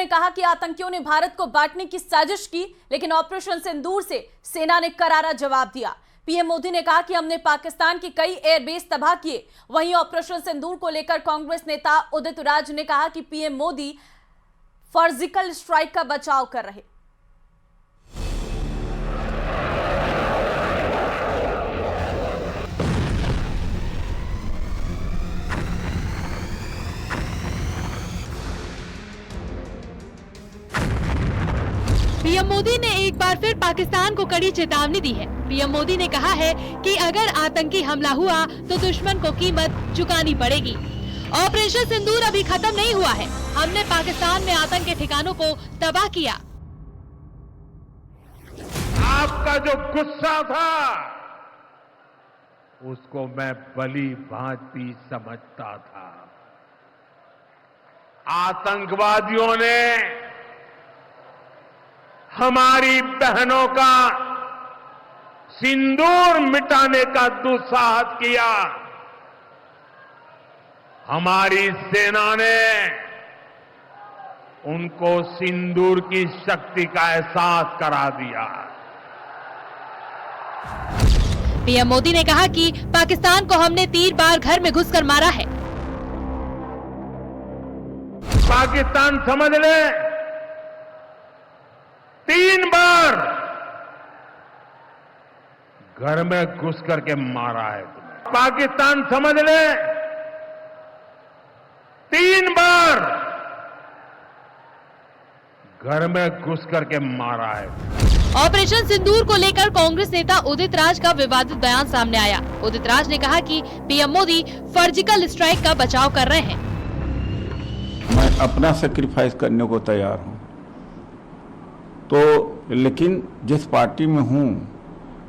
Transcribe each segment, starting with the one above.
उन्होंने कहा कि आतंकियों ने भारत को बांटने की साजिश की, लेकिन ऑपरेशन सिंदूर से सेना ने करारा जवाब दिया। पीएम मोदी ने कहा कि हमने पाकिस्तान की कई एयरबेस तबाह किए। वहीं ऑपरेशन सिंदूर को लेकर कांग्रेस नेता उदित राज ने कहा कि पीएम मोदी सर्जिकल स्ट्राइक का बचाव कर रहे। पीएम मोदी ने एक बार फिर पाकिस्तान को कड़ी चेतावनी दी है। पीएम मोदी ने कहा है कि अगर आतंकी हमला हुआ तो दुश्मन को कीमत चुकानी पड़ेगी। ऑपरेशन सिंदूर अभी खत्म नहीं हुआ है। हमने पाकिस्तान में आतंक के ठिकानों को तबाह किया। आपका जो गुस्सा था उसको मैं भली भांति समझता था। आतंकवादियों ने हमारी बहनों का सिंदूर मिटाने का दुस्साहस किया। हमारी सेना ने उनको सिंदूर की शक्ति का एहसास करा दिया। पीएम मोदी ने कहा कि पाकिस्तान को हमने 3 बार घर में घुसकर मारा है। पाकिस्तान समझ ले, 3 बार घर में घुस करके मारा है तुम्हें। पाकिस्तान समझ ले, 3 बार घर में घुस करके मारा है। ऑपरेशन सिंदूर को लेकर कांग्रेस नेता उदित राज का विवादित बयान सामने आया। उदित राज ने कहा कि पीएम मोदी सर्जिकल स्ट्राइक का बचाव कर रहे हैं। मैं अपना सेक्रीफाइस करने को तैयार हूं, तो लेकिन जिस पार्टी में हूं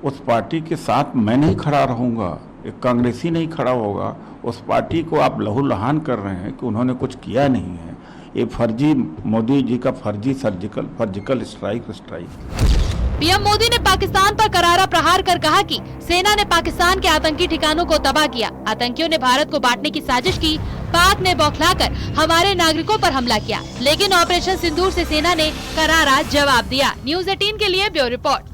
उस पार्टी के साथ मैं नहीं खड़ा रहूंगा, एक कांग्रेसी नहीं खड़ा होगा। उस पार्टी को आप लहूलुहान कर रहे हैं कि उन्होंने कुछ किया नहीं है। ये फर्जी मोदी जी का फर्जी सर्जिकल स्ट्राइक। पीएम मोदी ने पाकिस्तान पर करारा प्रहार कर कहा कि सेना ने पाकिस्तान के आतंकी ठिकानों को तबाह किया। आतंकियों ने भारत को बांटने की साजिश की। पाक ने बौखलाकर हमारे नागरिकों पर हमला किया, लेकिन ऑपरेशन सिंदूर से सेना ने करारा जवाब दिया। न्यूज़ 18 के लिए ब्यूरो रिपोर्ट।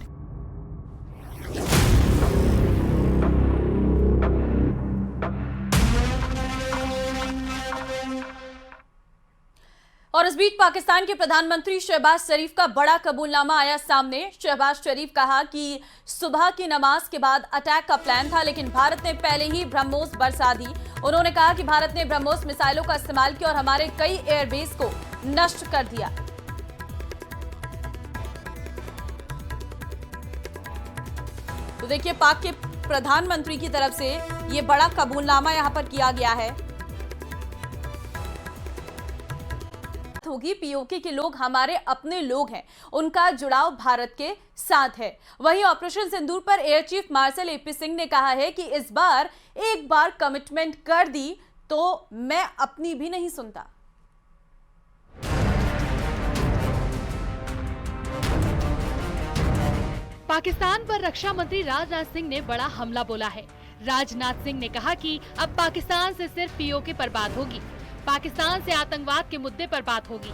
और इस बीच पाकिस्तान के प्रधानमंत्री शहबाज शरीफ का बड़ा कबूलनामा आया सामने। शहबाज शरीफ कहा कि सुबह की नमाज के बाद अटैक का प्लान था, लेकिन भारत ने पहले ही ब्रह्मोस बरसा दी। उन्होंने कहा कि भारत ने ब्रह्मोस मिसाइलों का इस्तेमाल किया और हमारे कई एयरबेस को नष्ट कर दिया। तो देखिए, पाक के प्रधानमंत्री की तरफ से ये बड़ा कबूलनामा यहां पर किया गया है। होगी पीओके के लोग हमारे अपने लोग हैं, उनका जुड़ाव भारत के साथ है। वहीं ऑपरेशन सिंदूर पर air chief marshal AP Singh ने कहा है कि इस बार एक बार कमिटमेंट कर दी तो मैं अपनी भी नहीं सुनता। पाकिस्तान पर रक्षा मंत्री राजनाथ सिंह ने बड़ा हमला बोला है। राजनाथ सिंह ने कहा कि अब पाकिस्तान से सिर्फ पीओके पर बात होगी, पाकिस्तान से आतंकवाद के मुद्दे पर बात होगी।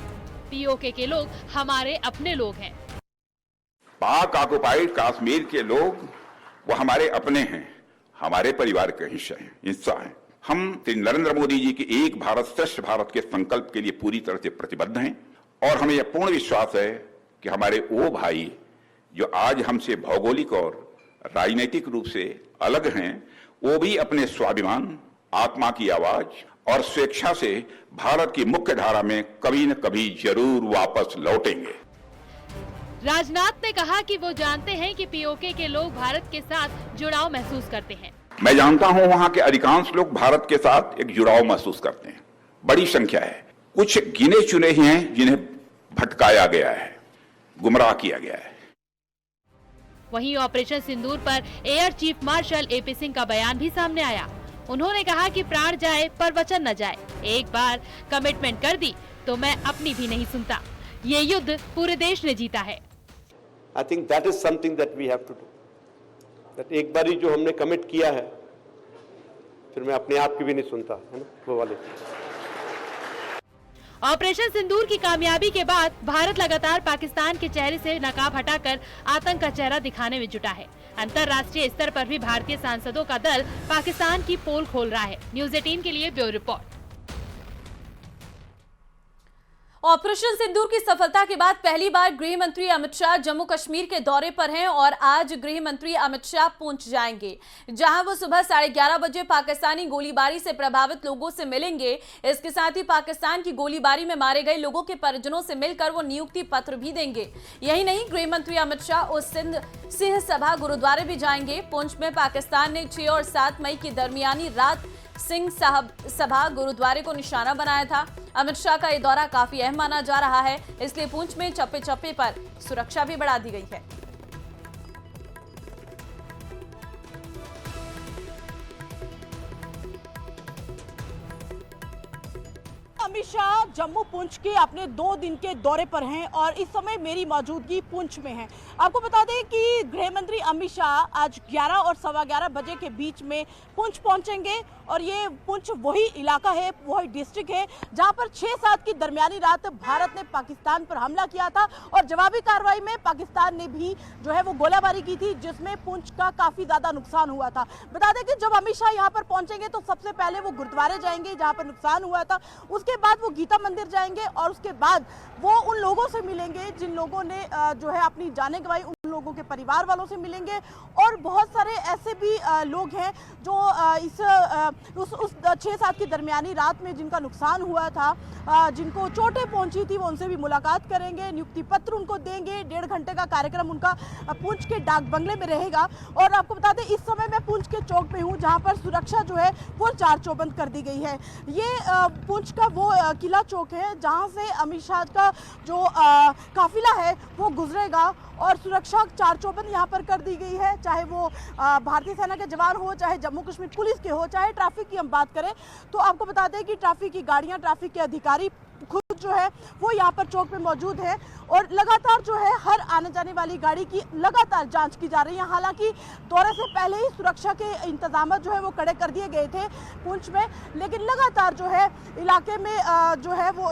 पीओके के लोग हमारे अपने लोग हैं। पाक ऑक्युपाइड कश्मीर के लोग वो हमारे अपने हैं, हमारे परिवार का हिस्सा हैं। हम नरेंद्र मोदी जी के एक भारत श्रेष्ठ भारत के संकल्प के लिए पूरी तरह से प्रतिबद्ध हैं और हमें यह पूर्ण विश्वास है कि हमारे वो भाई जो आज हमसे भौगोलिक और राजनीतिक रूप से अलग हैं, वो भी अपने स्वाभिमान, आत्मा की आवाज और स्वेच्छा से भारत की मुख्य धारा में कभी न कभी जरूर वापस लौटेंगे। राजनाथ ने कहा कि वो जानते हैं कि पीओके के लोग भारत के साथ जुड़ाव महसूस करते हैं। मैं जानता हूं वहां के अधिकांश लोग भारत के साथ एक जुड़ाव महसूस करते हैं। बड़ी संख्या है, कुछ गिने चुने ही हैं जिन्हें भटकाया गया है, गुमराह किया गया है। वहीं ऑपरेशन सिंदूर पर air chief marshal AP Singh का बयान भी सामने आया। उन्होंने कहा कि प्राण जाए पर वचन न जाए। एक बार कमिटमेंट कर दी तो मैं अपनी भी नहीं सुनता। ये युद्ध पूरे देश ने जीता है। I think that is something that we have to do. That एक बार ही जो हमने कमिट किया है, फिर मैं अपने आप की भी नहीं सुनता, है ना, वो वाले। ऑपरेशन सिंदूर की कामयाबी के बाद भारत लगातार पाकिस्तान के चेहरे से नकाब हटाकर आतंक का चेहरा दिखाने में जुटा है। अंतर्राष्ट्रीय स्तर पर भी भारतीय सांसदों का दल पाकिस्तान की पोल खोल रहा है। न्यूज़ 18 के लिए ब्यूरो रिपोर्ट। ऑपरेशन सिंदूर की सफलता के बाद पहली बार गृह मंत्री अमित शाह जम्मू कश्मीर के दौरे पर हैं और आज गृह मंत्री अमित शाह पुंछ जाएंगे, जहां वो सुबह 11:30 बजे पाकिस्तानी गोलीबारी से प्रभावित लोगों से मिलेंगे। इसके साथ ही पाकिस्तान की गोलीबारी में मारे गए लोगों के परिजनों से मिलकर वो नियुक्ति पत्र भी देंगे। यही नहीं, गृह मंत्री अमित शाह उस सिंह सभा गुरुद्वारे भी जाएंगे। पुंछ में पाकिस्तान ने 6 और 7 मई की दरमियानी रात सिंह सभा गुरुद्वारे को निशाना बनाया था। अमित शाह का ये दौरा काफी अहम माना जा रहा है, इसलिए पुंछ में चप्पे चप्पे पर सुरक्षा भी बढ़ा दी गई है। अमित शाह जम्मू पुंछ के अपने 2 दिन के दौरे पर हैं और इस समय मेरी मौजूदगी पुंछ में है। आपको बता दें कि गृह मंत्री अमित शाह आज 11 और 11:15 बजे के बीच में पुंछ पहुंचेंगे और ये पुंछ वही इलाका है, वही डिस्ट्रिक्ट है जहां पर 6-7 की दरमियानी रात भारत ने पाकिस्तान पर हमला किया था और जवाबी कार्रवाई में पाकिस्तान ने भी जो है वो गोलाबारी की थी, जिसमें पुंछ का काफी ज्यादा नुकसान हुआ था। बता दें कि जब अमित शाह यहाँ पर पहुंचेंगे तो सबसे पहले वो गुरुद्वारे जाएंगे जहाँ पर नुकसान हुआ था, उसके बाद वो गीता मंदिर जाएंगे और उसके बाद वो उन लोगों से मिलेंगे जिन लोगों ने जो है अपनी जानें गंवाई, उन लोगों के परिवार वालों से मिलेंगे और बहुत सारे ऐसे भी लोग हैं जो उस 6-7 की दरमियानी रात में जिनका नुकसान हुआ था, जिनको चोटें पहुंची थी, वो उनसे भी मुलाकात करेंगे, नियुक्ति पत्र उनको देंगे। 1.5 घंटे का कार्यक्रम उनका पुंछ के डाक बंगले में रहेगा। और आपको बता दें इस समय मैं पुंछ के चौक में हूँ जहाँ पर सुरक्षा जो है वो 4 चौबंद कर दी गई है। ये पुंछ का वो किला चौक है जहाँ से अमित शाह का जो काफिला है वो गुजरेगा और सुरक्षा 4 चौबंद यहाँ पर कर दी गई है। चाहे वो भारतीय सेना के जवान हो, चाहे जम्मू कश्मीर पुलिस के हो, चाहे ट्रैफिक की हम बात करें तो आपको बता दें कि ट्रैफिक की गाड़ियाँ, ट्रैफिक के अधिकारी खुद जो है वो यहाँ पर चौक पे मौजूद है और लगातार जो है हर आने जाने वाली गाड़ी की लगातार जांच की जा रही है। हालांकि दौरे से पहले ही सुरक्षा के इंतजाम जो है वो कड़े कर दिए गए थे पुंछ में, लेकिन लगातार जो है इलाके में जो है वो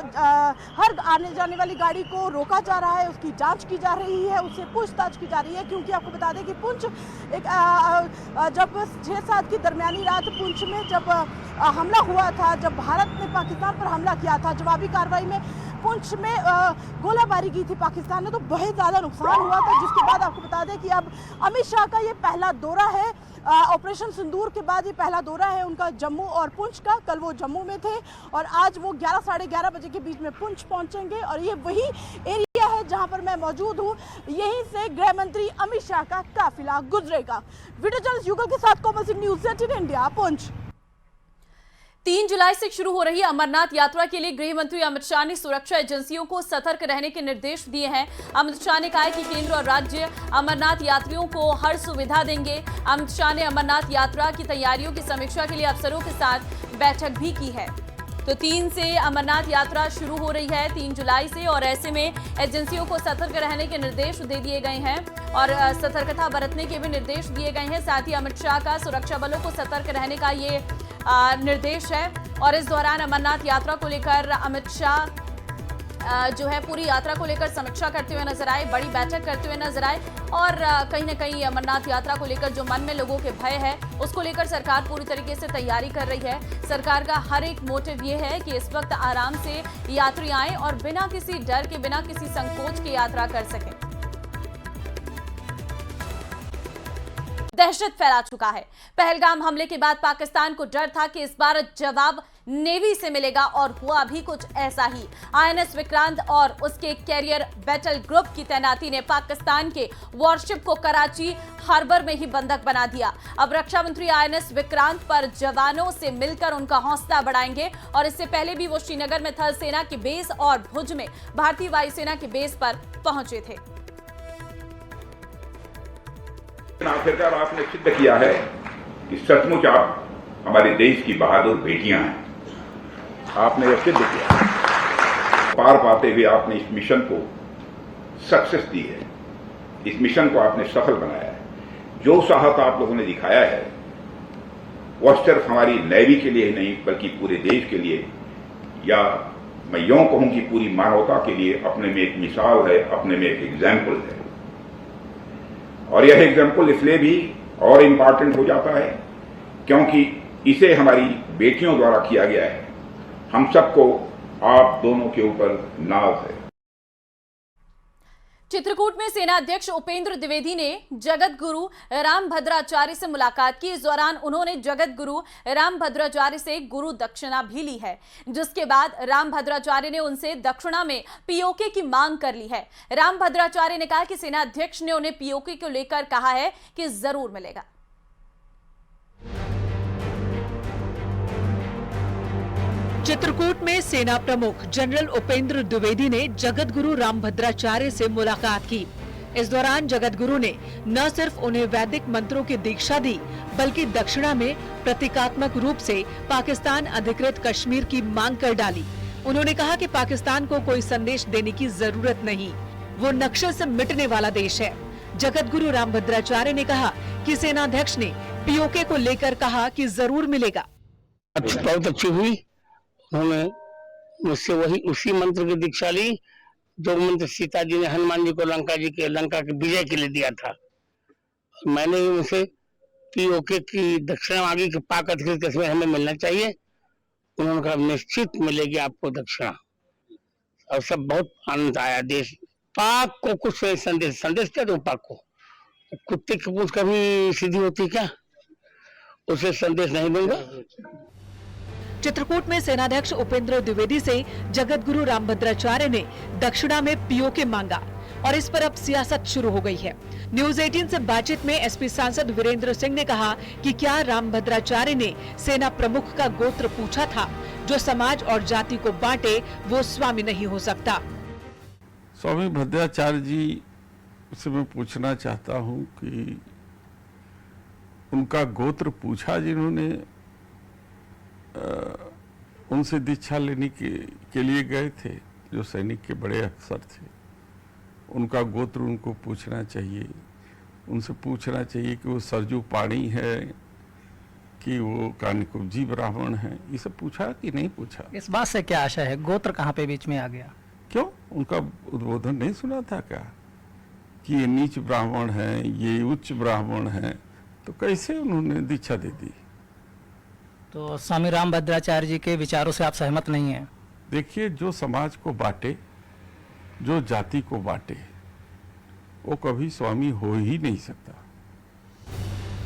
हर आने जाने वाली गाड़ी को रोका जा रहा है, उसकी जांच की जा रही है, उससे पूछताछ की जा रही है। क्योंकि आपको बता दें कि पुंछ एक जब 6-7 की दरमियानी रात पुंछ में जब हमला हुआ था, जब भारत ने पाकिस्तान पर हमला किया था, जवाबी कार्रवाई में पुंछ में गोलाबारी की थी पाकिस्तान ने, तो बहुत ज़्यादा नुकसान हुआ था। जिसके बाद आपको बता दें कि अब अमित शाह का ये पहला दौरा है, ऑपरेशन सिंदूर के बाद ये पहला दौरा है उनका जम्मू और पुंछ का। कल वो जम्मू में थे और आज वो 11-11:30 बजे के बीच में पुंछ पहुंचेंगे और ये वही एरिया है जहां पर मैं मौजूद हूं। यहीं से गृह मंत्री अमित शाह का काफिला गुजरेगा। वीडियो जर्नलिस्ट युगल के साथ कोमल सिंह, न्यूज़ 18 इंडिया, पुंछ। 3 जुलाई से शुरू हो रही अमरनाथ यात्रा के लिए गृह मंत्री अमित शाह ने सुरक्षा एजेंसियों को सतर्क रहने के निर्देश दिए हैं। अमित शाह ने कहा है कि केंद्र और राज्य अमरनाथ यात्रियों को हर सुविधा देंगे। अमित शाह ने अमरनाथ यात्रा की तैयारियों की समीक्षा के लिए अफसरों के साथ बैठक भी की है। तो 3 से अमरनाथ यात्रा शुरू हो रही है, 3 जुलाई से, और ऐसे में एजेंसियों को सतर्क रहने के निर्देश दे दिए गए हैं और सतर्कता बरतने के भी निर्देश दिए गए हैं। साथ ही अमित शाह का सुरक्षा बलों को सतर्क रहने का ये निर्देश है और इस दौरान अमरनाथ यात्रा को लेकर अमित शाह जो है पूरी यात्रा को लेकर समीक्षा करते हुए नजर आए, बड़ी बैठक करते हुए नजर आए और कहीं ना कहीं अमरनाथ यात्रा को लेकर जो मन में लोगों के भय है उसको लेकर सरकार पूरी तरीके से तैयारी कर रही है। सरकार का हर एक मोटिव ये है कि इस वक्त आराम से यात्री आए और बिना किसी डर के, बिना किसी संकोच के यात्रा कर सकें। दहशत फैला चुका है। पहलगाम हमले के बाद पाकिस्तान को डर था कि इस बार जवाब नेवी से मिलेगा और हुआ भी कुछ ऐसा ही। आईएनएस विक्रांत और उसके कैरियर बैटल ग्रुप की तैनाती ने पाकिस्तान के वॉरशिप को कराची हार्बर में ही बंधक बना दिया। अब रक्षा मंत्री आईएनएस विक्रांत पर जवानों से मिलकर उनका हौसला बढ़ाएंगे और इससे पहले भी वो श्रीनगर में थल सेना के बेस और भुज में भारतीय वायुसेना के बेस पर पहुंचे थे। आखिरकार आपने सिद्ध किया है कि सचमुच आप हमारे देश की बहादुर बेटियां हैं। आपने यह सिद्ध किया, पार पाते हुए आपने इस मिशन को सक्सेस दी है, इस मिशन को आपने सफल बनाया है। जो साहस आप लोगों ने दिखाया है वह सिर्फ हमारी नेवी के लिए ही नहीं बल्कि पूरे देश के लिए या मैं यूं कहूं कि पूरी मानवता के लिए अपने में एक मिसाल है, अपने में एक एग्जाम्पल है। और यह एग्जाम्पल इसलिए भी और इम्पॉर्टेंट हो जाता है क्योंकि इसे हमारी बेटियों द्वारा किया गया है। हम सबको आप दोनों के ऊपर नाज है। चित्रकूट में सेना अध्यक्ष उपेंद्र द्विवेदी ने जगत गुरु रामभद्राचार्य से मुलाकात की। इस दौरान उन्होंने जगत गुरु रामभद्राचार्य से गुरु दक्षिणा भी ली है, जिसके बाद रामभद्राचार्य ने उनसे दक्षिणा में पीओके की मांग कर ली है। रामभद्राचार्य ने कहा कि सेना अध्यक्ष ने उन्हें पीओके को लेकर कहा है कि जरूर मिलेगा। चित्रकूट में सेना प्रमुख जनरल उपेंद्र द्विवेदी ने जगत गुरु रामभद्राचार्य से मुलाकात की। इस दौरान जगत गुरु ने न सिर्फ उन्हें वैदिक मंत्रों की दीक्षा दी, बल्कि दक्षिणा में प्रतीकात्मक रूप से पाकिस्तान अधिकृत कश्मीर की मांग कर डाली। उन्होंने कहा कि पाकिस्तान को कोई संदेश देने की जरूरत नहीं, वो नक्शे से मिटने वाला देश है। जगत गुरु रामभद्राचार्य ने कहा कि सेनाध्यक्ष ने पीओके को लेकर कहा कि जरूर मिलेगा। बहुत अच्छी हुई। उन्होंने मुझसे वही उसी मंत्र की दीक्षा ली जो मंत्र सीता जी ने हनुमान जी को लंका के विजय के लिए दिया था। मैंने उनसे पीओके की दक्षिणा मांगी कि पाक अधिकृत कश्मीर हमें मिलना चाहिए। उन्होंने कहा निश्चित मिलेगी आपको दक्षिणा, और सब बहुत आनंद आया। देश पाक को कुछ संदेश क्या दूं पाक को? कुत्ते की पूंछ कभी सीधी होती क्या? उसे संदेश नहीं दूंगा। चित्रकूट में सेनाध्यक्ष उपेंद्र द्विवेदी से जगत गुरु रामभद्राचार्य ने दक्षिणा में पीओके मांगा और इस पर अब सियासत शुरू हो गई है। न्यूज 18 से बातचीत में एसपी सांसद वीरेंद्र सिंह ने कहा कि क्या रामभद्राचार्य ने सेना प्रमुख का गोत्र पूछा था? जो समाज और जाति को बांटे वो स्वामी नहीं हो सकता। स्वामी भद्राचार्य जी से मैं पूछना चाहता हूं कि उनका गोत्र पूछा जिन्होंने उनसे दीक्षा लेने के लिए गए थे, जो सैनिक के बड़े अफसर थे, उनका गोत्र उनको पूछना चाहिए। उनसे पूछना चाहिए कि वो सरजू पाणी है कि वो कानिकुब्जी ब्राह्मण है। ये सब पूछा कि नहीं पूछा? इस बात से क्या आशा है? गोत्र कहाँ पे बीच में आ गया? क्यों उनका उद्बोधन नहीं सुना था क्या कि ये नीच ब्राह्मण है, ये उच्च ब्राह्मण है? तो कैसे उन्होंने दीक्षा दे दी? तो स्वामी रामभद्राचार्य जी के विचारों से आप सहमत नहीं हैं? देखिए, जो समाज को बांटे, जो जाति को बांटे, वो कभी स्वामी हो ही नहीं सकता।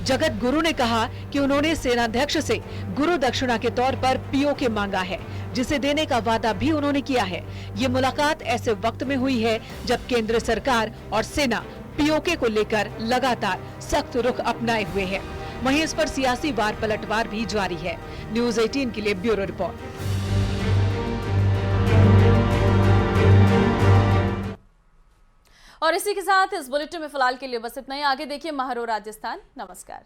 जगत गुरु ने कहा कि उन्होंने सेनाध्यक्ष से गुरु दक्षिणा के तौर पर पीओके मांगा है, जिसे देने का वादा भी उन्होंने किया है। ये मुलाकात ऐसे वक्त में हुई है जब केंद्र सरकार और सेना पीओके को लेकर लगातार सख्त रुख अपनाए हुए है। वहीं इस पर सियासी वार पलटवार भी जारी है। न्यूज 18 के लिए ब्यूरो रिपोर्ट। और इसी के साथ इस बुलेटिन में फिलहाल के लिए बस इतना ही। आगे देखिए महारो राजस्थान। नमस्कार।